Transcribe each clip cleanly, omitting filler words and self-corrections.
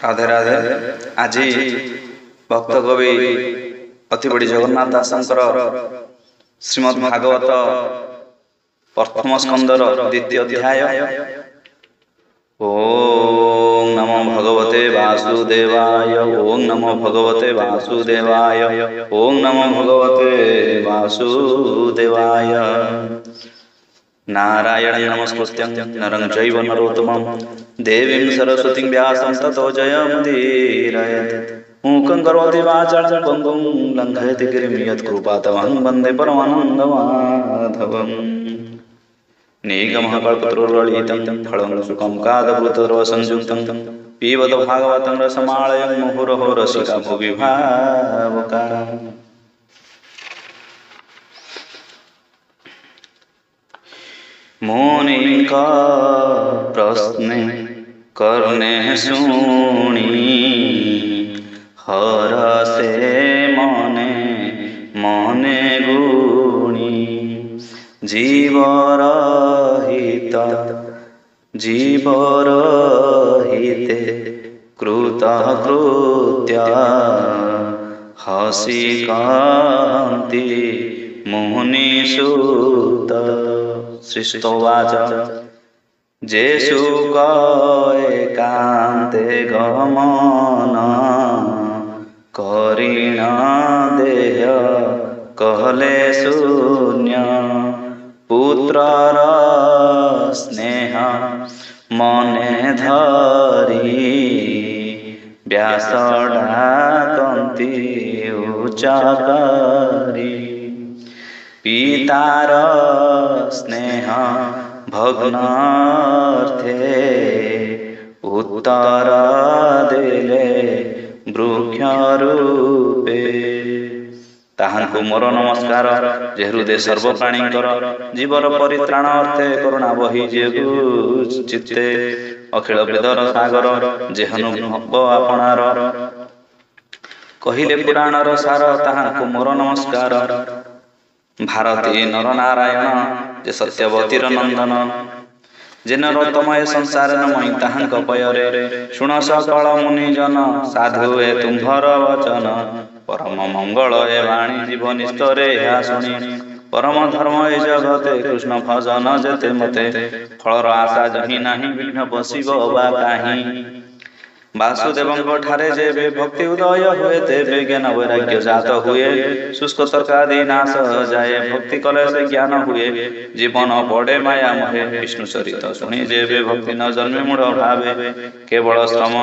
राधे राधे। आज भक्त कवि अति बड़ी जगन्नाथ दासंकर श्रीमद् भागवत प्रथम स्कंदर द्वितीय अध्याय। ओम नमो भगवते वासुदेवाय। ओम नमो भगवते वासुदेवाय। ओम नमो भगवते वासुदेवाय। नारायणं नमस्कृत्यं नरं चैव नरोत्तमं देवीं सरस्वतीं व्यासं ततो जयमुदीरयेत्। मूकं करोति वाचालं पङ्गुं लङ्घयति गिरिं यत्कृपातमहं वन्दे परमानन्दमाधवम्। निगमः कल्पतरुर्गलितं फलं सुखं कादभूतर्वसंयुक्तं पिबत भागवतं रसमालयं मुहुरहो रसिका भुवि भावुकाः। मुनि का प्रश्न करने सुनी हर से मने मने गुणी। जीव रहिते कृत कृत्या हसी कांति मुनिसुत। सृष्टोवाच जेषु एकान्ते गमन करिण देह कहले शून्य। पुत्रर स्नेह मने धरी व्यास डाकन्ति उच्चकरी। पितार स्नेह भग्नार्थे उत्तर देले वृक्ष रूपे। ताहांकु मोर नमस्कार जे हृदय सर्वप्राणींकर जीवर परित्राण अर्थे करुणा बही जेगु चित्ते अखिल वेदर सागर जेहनुभव आपणार। कहिले पुराणर सार ताहांकु मोर नमस्कार। भारती नरनारायण जे सत्यवतीर नंदन जे नरोत्तमय संसार नमई ताहांक पୟରେ शुण सकल मुनिजन साधु ए तुम्भर वचन। परम मंगल ए वाणी जीव निस्तरे या शुणी। परम धर्म ए जगते कृष्ण भजन जेते मते फलर आशा जहि नाही विघ्न बसिब बा काहीं। वासुदेवंको ठारे जेबे भक्ति उदय हुए तेबे ज्ञान वैराग्य जात हुए। शुष्क तर्कादि नाश जाए भक्ति कले से ज्ञान हुए। जीवन पड़े माया मोहे विष्णु चरित शुणी जेबे भक्ति न जन्मे मूढ़ भावे। केवल श्रम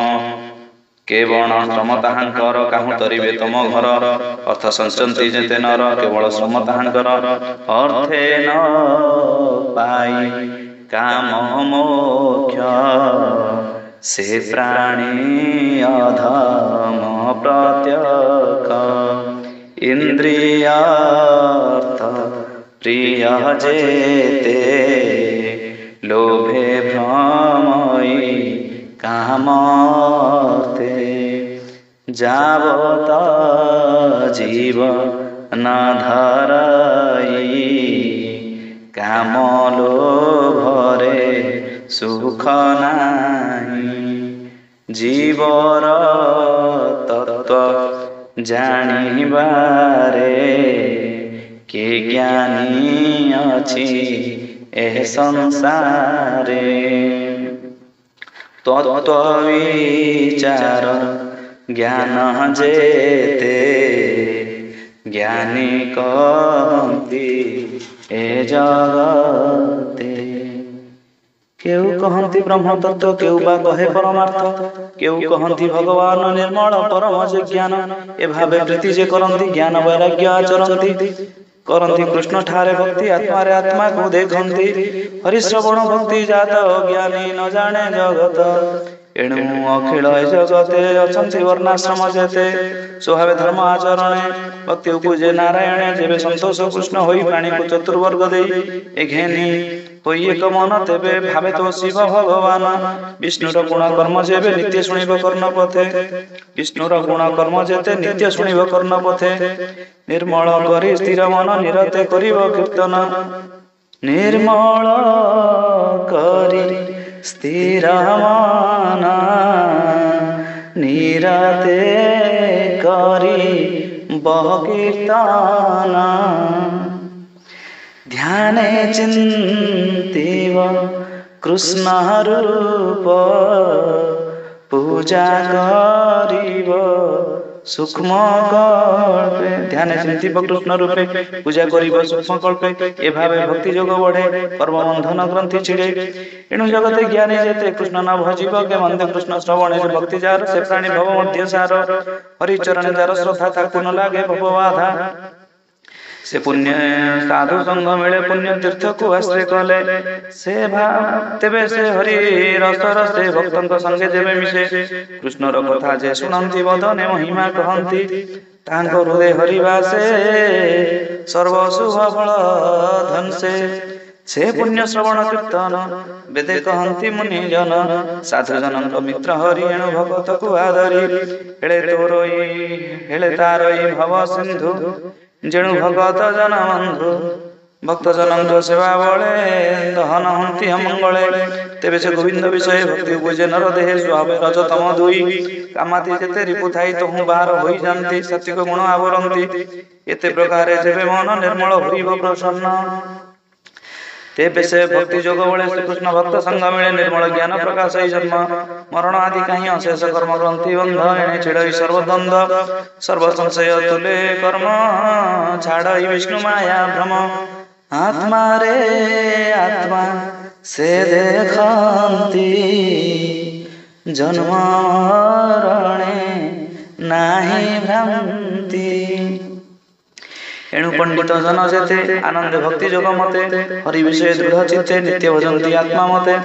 ताहांकर काहू तरिबे तम घर। अर्थ संचंती जेते नर केवल श्रम ताहांकर अर्थे न पाई काम मोक्ष। से प्राणी अधम प्रत्यक्ष इंद्रियार्थ प्रिय जेते लोभे भ्रमई कामर्थे। जावत जीव न धरई काम लोभरे सुख नाही। जीवर तत्व जानिबारे के ज्ञानी अछि ए संसारे। तत्व विचार ज्ञान जेते ज्ञानी कहन्ति ए जगते। केउ कहन्ति ब्रह्म तत्व केउ बा कहे परमार्थ। केउ कहन्ति भगवान निर्मल परम जे ज्ञान। ए भावे प्रीति जे करन्ति ज्ञान वैराग्य आचरन्ति। करन्ति कृष्ण ठारे भक्ति आत्मा रे आत्मा को देखन्ति। हरिश्रवण भक्ति जात ज्ञानी न जाने जगत। एणु अखिल जगते अछन्ति वर्णाश्रम जेते स्वभावे धर्म आचरणे भक्ति उपजे नारायण। जेबे संतोष कृष्ण होई प्राणी को चतुर्वर्ग देई ए घेनी होई एक मन तेबे भावे तो शिव भगवान। विष्णुर गुण कर्म जेबे नित्य शुणिब कर्ण पथे। विष्णुर गुण कर्म जेते नित्य शुणिब कर्ण पथे। निर्मल करी स्थिर मन निरते करिब कीर्तन। निर्मल करी स्थिर मन বিরাতে করি বহ কীর্তন ধ্যানে চিন্তিব কৃষ্ণ রূপ পূজা করিব সূক্ষ্ম কল্পে ধ্যানে চিন্তিব কৃষ্ণ রূপে পূজা করিব সূক্ষ্ম কল্পে এভাবে ভক্তি যোগ বঢ়ে কর্মবন্ধন গ্রন্থি ছিড়ে এণু জগতে জ্ঞানী যেতে কৃষ্ণ ন ভজিব কে মন্দে কৃষ্ণ শ্রবণে ভক্তি যার সে প্রাণী ভব মধ্য সার হরিচরণে যার শ্রদ্ধা তাକୁ ନ ଲାଗେ ভব বাধা से पुण्य साधु संग मिले पुण्य तीर्थ को आश्रय कले से तेबे से हरि रसर से भक्तंक संगे जेबे मिसे कृष्ण रो कथा जे सुनंती बदने महिमा कहंती तांक हृदय हरिवासे सर्व शुभ फल धन से पुण्य श्रवण कीर्तन वेदे कहंती मुनि जन साधु जनक मित्र हरि एणु भगत को आदरी हेले तारई भव सिंधु जेणु भगत जन बंधु भक्त जनक सेवा बले दहन हंती मंगले तेबे से गोविंद विषय भक्ति बुझे नर देह स्वाभ रजतम दुई कामाती जेते रिपु थाई तहु बाहर होई जानती सत्य गुण आवरंती एते प्रकारे जेबे मन निर्मल होइब प्रसन्न तेबे से भक्ति जोग बले श्री कृष्ण भक्त संग मिले निर्मल ज्ञान प्रकाश जन्म मरण आदि कहीं अशेष कर्म ग्रंथि बंध एणे छिड़ई सर्वद्वंद सर्व संशय तुले कर्म छाड़ई विष्णु माया भ्रम आत्मा रे आत्मा से देखंती जन्म मरणे नाही भ्रांति एणु पंडित जन जेते आनंद भक्ति जोग मते हरि विषय दृढ़ चित्ते नित्य भजंती आत्मा मते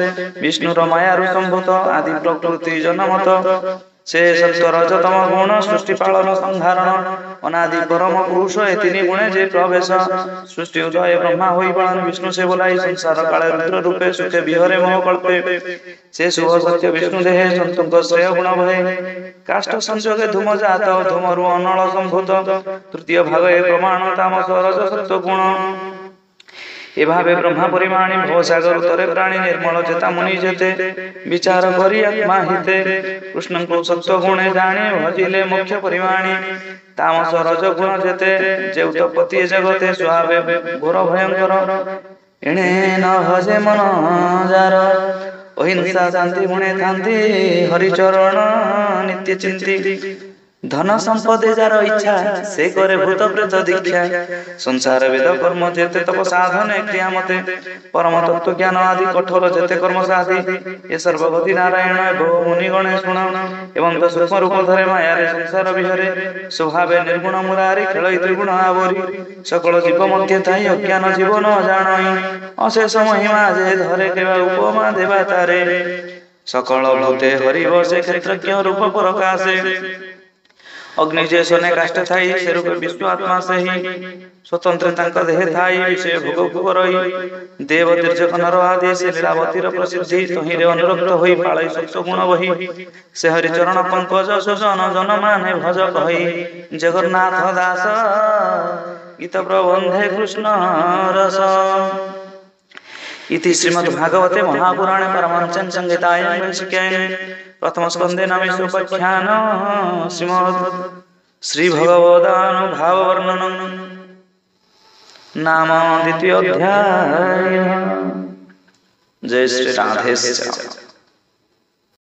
विष्णुर मायारु संभूत आदि प्रकृति जन मत से सत्य रजतम गुण सृष्टि पालन संहारण अनादि परम पुरुष ए तीन गुणे जे प्रवेश सृष्टि उदय ब्रह्मा होई पालन विष्णु से बोलाई संसार काले रुद्र रूपे सुखे विहरे मोह कल्पे से शुभ सत्य विष्णु देहे संतुक श्रेय गुण भय काष्ठ संयोगे धूम जात धूमरु अनल संभूत तृतीय भाग ए प्रमाण तामस रज सत्व गुण एभावे ब्रह्मा परिमाणी भवसागर उतरे प्राणी निर्मल चेता मुनि जेते विचार करी आत्मा हिते कृष्ण को सत्व गुणे जाने भजिले मुख्य परिमाणी तामस रज गुण जेते जे उत्पत्ति जगते स्वावे घोर भयंकर एणे न भजे मन जार अहिंसा शांति गुणे थांती हरिचरण नित्य चिंती धन संपदे जार इच्छा से करे भूत प्रेत दीक्षा संसार वेद कर्म जेते तप साधन क्रिया मते परम तत्व ज्ञान आदि कठोर जेते कर्म साधि ये सर्वगति नारायण एवं मुनि गणे शुण एवं तो सूक्ष्म रूप धरे माया रे संसार विहरे स्वभावे निर्गुण मुरारी खेलई त्रिगुण आवरी सकल जीव मध्य थाई अज्ञान जीवन जाणई अशेष महिमा जे धरे केवा उपमा देवा तारे सकल भूते हरिव से क्षेत्रज्ञ रूप प्रकाशे अग्नि जे सोने काष्ठ थाई से रूप विष्णु आत्मा से ही स्वतंत्र तांक देह थाई विषय भोग करई देव तीर्थ नर आदि से लीलावतीर प्रसिद्धि तहि रे अनुरक्त होई पाळई सत्व गुण वही से हरि चरण पंकज सुजन जन माने भज कहि जगन्नाथ दास गीत प्रबंधे कृष्ण रस इति श्रीमद् भागवते महापुराणे परमहंस संहितायां वैशिष्ट्यां प्रथम स्कंदे नामेषुपाख्यान श्रीमद् श्री भगवदानुभाव वर्णनम् नाम द्वितीय अध्याय। जय श्री राधेश्याम।